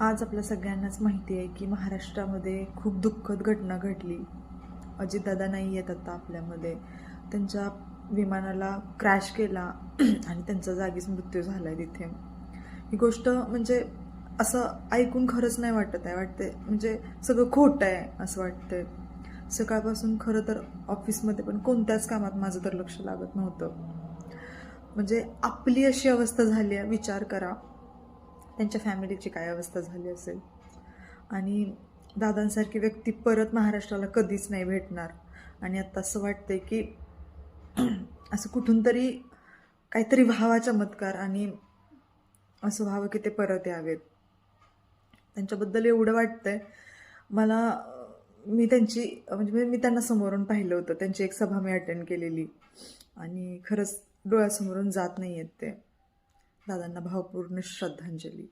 आज आपल्या सगळ्यांनाच माहिती आहे की महाराष्ट्रामध्ये खूप दुःखद घटना घडली. अजितदादा नाही आहेत आता आपल्यामध्ये. त्यांच्या विमानाला क्रॅश केला आणि त्यांचा जागीच मृत्यू झाला आहे तिथे. ही गोष्ट म्हणजे असं ऐकून खरंच नाही वाटत आहे. वाटते म्हणजे सगळं खोटं आहे असं वाटतंय. सकाळपासून खरं तर ऑफिसमध्ये पण कोणत्याच कामात माझं तर लक्ष लागत नव्हतं. म्हणजे आपली अशी अवस्था झाली आहे, विचार करा त्यांच्या फॅमिलीची काय अवस्था झाली असेल. आणि दादांसारखी व्यक्ती परत महाराष्ट्राला कधीच नाही भेटणार. आणि आता असं वाटतंय की असं कुठून तरी काहीतरी व्हावा चमत्कार आणि असं व्हावं की ते परत यावेत. त्यांच्याबद्दल एवढं वाटतंय मला. मी त्यांची म्हणजे मी त्यांना समोरून पाहिलं होतं. त्यांची एक सभा मी अटेंड केलेली आणि खरंच डोळ्यासमोरून जात नाही आहेत ते. दादांना भावपूर्ण श्रद्धांजली.